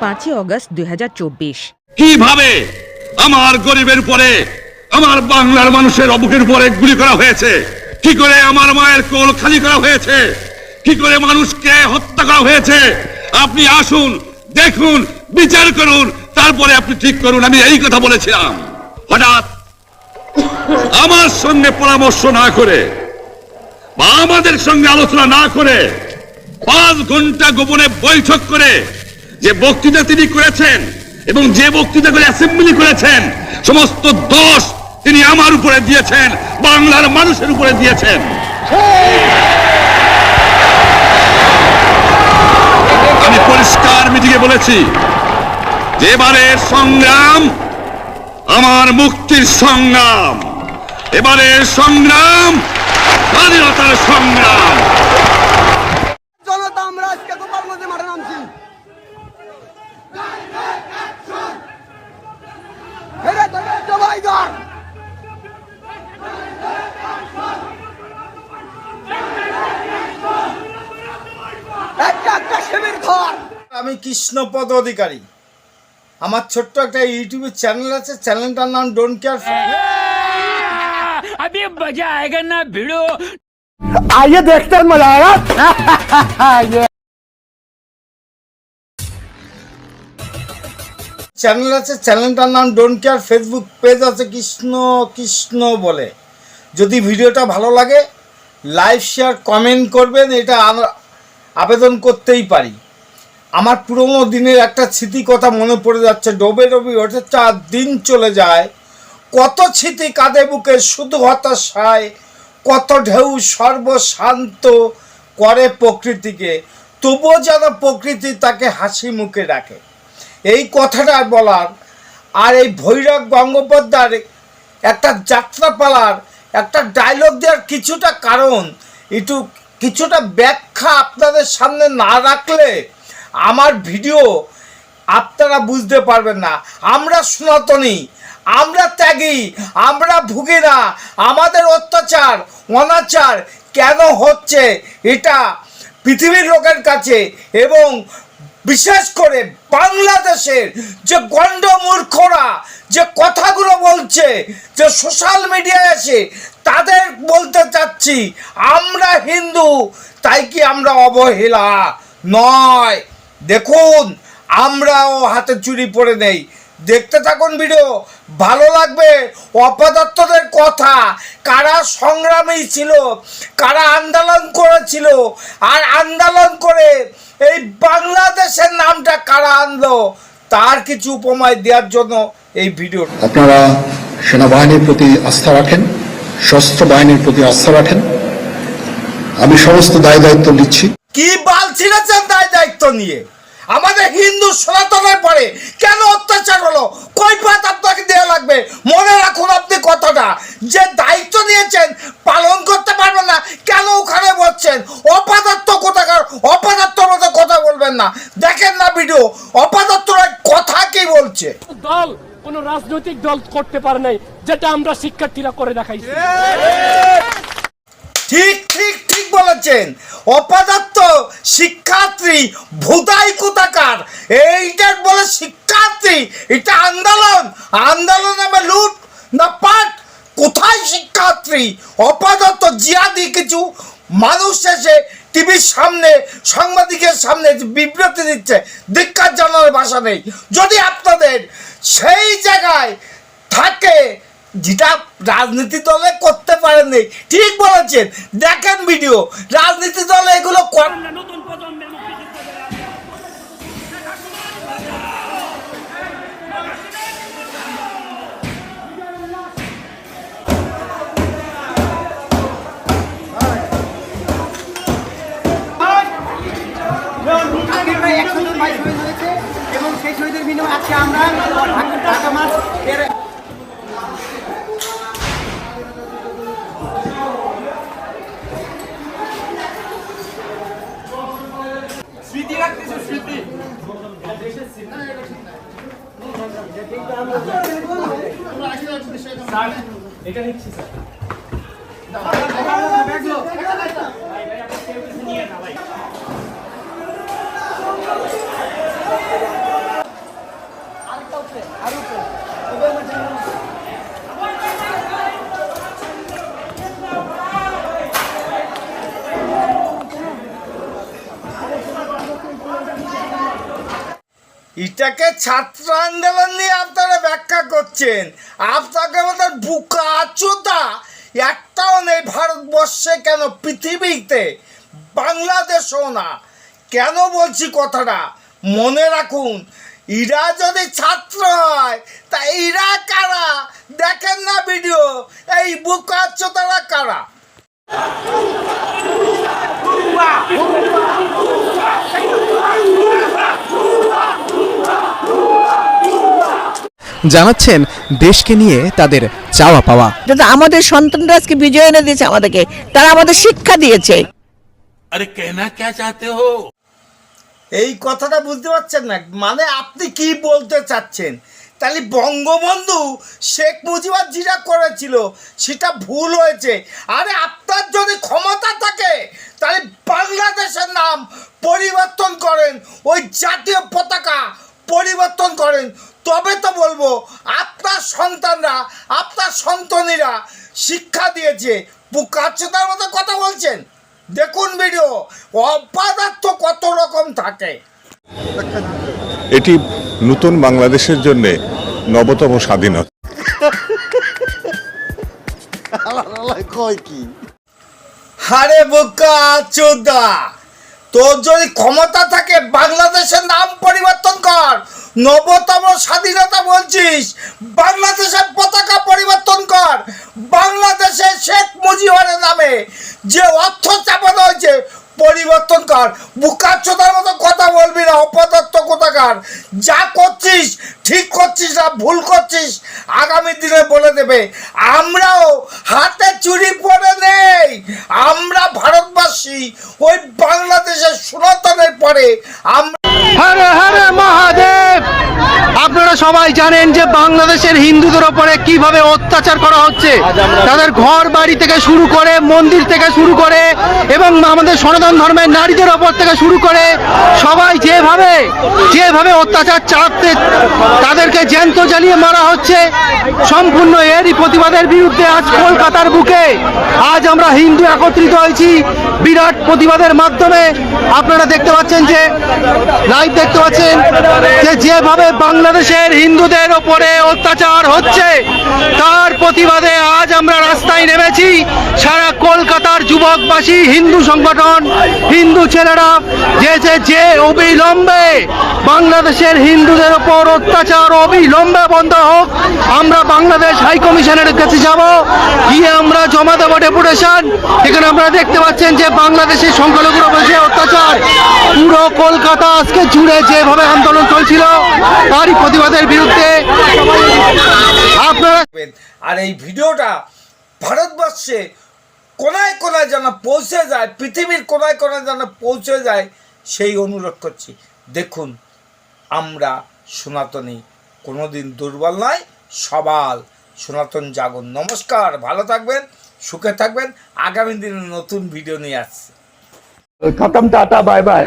5ই August 2024। কিভাবে আমার গরিবের উপরে, আমার বাংলার মানুষের বুকের উপরে গুলি করা হয়েছে, কি করে আমার মায়ের কোল খালি করা হয়েছে, কি করে মানুষকে হত্যা করা হয়েছে, আপনি আসুন, দেখুন, বিচার করুন, তারপরে আপনি ঠিক করুন। আমি এই কথা বলেছিলাম। হঠাৎ আমার সঙ্গে পরামর্শ না করে বা আমাদের সঙ্গে আলোচনা না করে 5 ঘন্টা গোপনে বৈঠক করে যে বক্তৃতা তিনি করেছেন এবং যে বক্তৃতা করে অ্যাসেম্বলি করেছেন, সমস্ত দোষ তিনি আমার উপরে দিয়েছেন, বাংলার মানুষের উপরে দিয়েছেন। আমি পরিষ্কার মিটিংয়ে বলেছি যে এবারের সংগ্রাম আমার মুক্তির সংগ্রাম, এবারের সংগ্রাম স্বাধীনতার সংগ্রাম। জনতা আমরা আজকে গোপালগঞ্জে মাঠে নামছি। আমি কৃষ্ণপদ অধিকারী। আমার ছোট্ট একটা ইউটিউব চ্যানেল আছে, চ্যানেলটার নাম ডোন্ট কেয়ার। अभी मजा आएगा ना भिड़ो। आइए देखते हैं, मजा आएगा। চ্যানেল আছে, চ্যানেলটার নাম ডোন্ট কেয়ার। ফেসবুক পেজ আছে কৃষ্ণ কৃষ্ণ বলে। যদি ভিডিওটা ভালো লাগে লাইক শেয়ার কমেন্ট করবেন, এটা আবেদন করতেই পারি। আমার পুরোনো দিনের একটা স্মৃতি কথা মনে পড়ে যাচ্ছে। ডোবে ডোবে ওঠে 4 দিন চলে যায়, কত স্মৃতি কাঁধে বুকে শুধু হতাশায়, কত ঢেউ সর্বশান্ত করে প্রকৃতিকে, তবুও যেন প্রকৃতি তাকে হাসি মুখে রাখে। এই কথাটা বলার আর এই ভৈরব গঙ্গোপাধ্যায়ের একটা যাত্রাপালার একটা ডায়লগ দেওয়ার কিছুটা কারণ, কিছুটা ব্যাখ্যা আপনাদের সামনে না রাখলে আমার ভিডিও আপনারা বুঝতে পারবেন না। আমরা সনাতনী, আমরা ত্যাগী, আমরা ভুগি না। আমাদের অত্যাচার অনাচার কেন হচ্ছে এটা পৃথিবীর লোকের কাছে এবং বিশেষ করে বাংলাদেশের যে গণ্ডমূর্খরা যে কথাগুলো বলছে, যে সোশ্যাল মিডিয়ায় এসে তাদের বলতে চাচ্ছি, আমরা হিন্দু তাই কি আমরা অবহেলা নয়। দেখুন, আমরাও হাতে চুরি পরে নেই। দেখতে থাকুন ভিডিও, ভালো লাগবে। অপদার্থদের কথা, কারা সংগ্রামী ছিল, কারা আন্দোলন করেছিল, আর আন্দোলন করে এই বাংলাদেশের নামটা কারা আনলো, তার কিছু উপমায় দেওয়ার জন্য এই ভিডিও। আপনারা সেনাবাহিনীর প্রতি আস্থা রাখেন, সশস্ত্র বাহিনীর প্রতি আস্থা রাখেন। আমি সমস্ত দায় দায়িত্ব নিচ্ছি। কি বাল ছিঁড়েছেন দায় দায়িত্ব নিয়ে? আমাদের হিন্দু সনাতনের পরে কেন অত্যাচার হলো, কৈফিয়ত আপনাকে দেওয়া লাগবে। মনে রাখুন আপনি কথাটা, যে দায়িত্ব নিয়েছেন পালন করতে পারবেন না, কেন ওখানে বলছেন? অপদার্থ কোথাকার, অপদার্থর মতো কথা বলবেন না। দেখেন না ভিডিও, অপদার্থরা কথা কি বলছে। দল কোন রাজনৈতিক দল করতে পারে নাই, যেটা আমরা শিক্ষার্থীরা করে দেখাইছি। ঠিক ঠিক ঠিক বলেছেন। অপদার্থ শিক্ষার্থী ভুদাই কোথাকার, এইটার বলে শিক্ষার্থী। এটা আন্দোলন, আন্দোলন নামে লুট না পাট। কোথায় শিক্ষার্থী? অপদার্থ জিয়াদি কিছু মানুষ এসে টিভির সামনে সাংবাদিকের সামনে বিবৃতি দিচ্ছে, ধিক্কার জানার ভাষা নেই। যদি আপনাদের সেই জায়গায় থাকে যেটা রাজনীতি দলে করতে পারেননি, ঠিক বলেছেন। দেখেন ভিডিও, রাজনীতি দলে এগুলো নতুন প্রজন্মের এবং সেই শহীদের বিনিময়ে আজকে আমরা ঢাকা মাঠ স্মৃতি রাখতেছে, স্মৃতি এটা নিচ্ছি স্যার। এটাকে ছাত্র আন্দোলন নিয়ে আপনারা ব্যাখ্যা করছেন। আপনাকে আমাদের বুকা আচুতা একটাও নেই ভারতবর্ষে, কেন পৃথিবীতে, বাংলাদেশও না। কেন বলছি কথাটা মনে রাখুন, এরা যদি ছাত্র হয় তা এরা কারা দেখেন না ভিডিও, এই বুকা আচুতারা কারা? জানাচ্ছেন দেশকে নিয়ে তাদের চাওয়া পাওয়া। কিন্তু আমাদের সন্তানরা আজকে বিজয় এনে দিয়েছে আমাদেরকে, তারা আমাদের শিক্ষা দিয়েছে। আরে কেনা কে চাতে হো? এই কথাটা বুঝতে পারছেন না? মানে আপনি কি বলতে চাচ্ছেন? তাহলে বঙ্গবন্ধু শেখ মুজিবুর যেটা করেছিল সেটা ভুল হয়েছে। আরে আপনার যদি ক্ষমতা থাকে তাহলে বাংলাদেশের নাম পরিবর্তন করেন, ওই জাতীয় পতাকা পরিবর্তন করেন, তবে তো বলবো আপনার সন্তানরা, আপনার সন্তানীরা শিক্ষা দিয়েছে। বুকাচোদার মতো কথা বলছেন। দেখুন ভিডিও, অপদার্থ কত রকম থাকে। এটি নতুন বাংলাদেশের জন্য নবতম স্বাধীনতা। আরে বুকাচোদা, তোর যদি ক্ষমতা থাকে বাংলাদেশের নাম পরিবর্তন কর। নবতম স্বাধীনতা বলছিস, বাংলাদেশের পতাকা পরিবর্তন কর। বাংলাদেশে শেখ মুজিবের নামে যে অর্থ চাপানো হয়েছে পরিবর্তন কর। বুকাচোদার মতো কথা বলবি না, অপদার্থ কোথাকার। যা করছিস ঠিক করছিস না, ভুল করছিস আগামী দিনে বলে দেবে। আমরাও হাতে চুরি পরে নেই, আমরা ভারতবাসী, ওই বাংলাদেশের সনাতনের পরে আমরা। হরে হরে মহাদেব। আপনারা সবাই জানেন যে বাংলাদেশের হিন্দুদের ওপরে কিভাবে অত্যাচার করা হচ্ছে। তাদের ঘর বাড়ি থেকে শুরু করে, মন্দির থেকে শুরু করে, এবং আমাদের সনাতন ধর্মের নারীদের ওপর থেকে শুরু করে সবাই যেভাবে অত্যাচার চালাতে, তাদেরকে জ্যান্ত জ্বালিয়ে মারা হচ্ছে। সম্পূর্ণ এরই প্রতিবাদের বিরুদ্ধে আজ কলকাতার বুকে আজ আমরা হিন্দু একত্রিত হয়েছি বিরাট প্রতিবাদের মাধ্যমে। আপনারা দেখতে পাচ্ছেন যে লাইভ দেখতে পাচ্ছেন যে যেভাবে বাংলাদেশের হিন্দুদের ওপরে অত্যাচার হচ্ছে, তার প্রতিবাদে আজ আমরা রাস্তায় নেমেছি। সারা কলকাতার যুবকবাসী, হিন্দু সংগঠন, হিন্দু ছেলেরা যে অবিলম্বে বাংলাদেশের হিন্দুদের ওপর অত্যাচার অবিলম্বে বন্ধ হোক। আমরা বাংলাদেশ হাই কমিশনের কাছে যাব, গিয়ে আমরা জমা দেবো ডেপুটেশন। এখানে আপনারা দেখতে পাচ্ছেন যে বাংলাদেশের সংখ্যালঘুর ওপর যে অত্যাচার, পুরো কলকাতা আজকে জুড়ে যেভাবে আন্দোলন চলছিল তারই প্রতিবাদের বিরুদ্ধে আপনারা। আর এই ভিডিওটা ভারতবর্ষে কোনায় কোনায় যেন পৌঁছে যায়, পৃথিবীর কোনায় কোনায় যেন পৌঁছে যায়, সেই অনুরোধ করছি। দেখুন, আমরা সনাতনী কোনোদিন দুর্বল নয়, সবাল। সনাতন জাগরণ। নমস্কার, ভালো থাকবেন, সুখে থাকবেন। আগামী দিনে নতুন ভিডিও নিয়ে আসছি। খতম, টাটা, বাই বাই।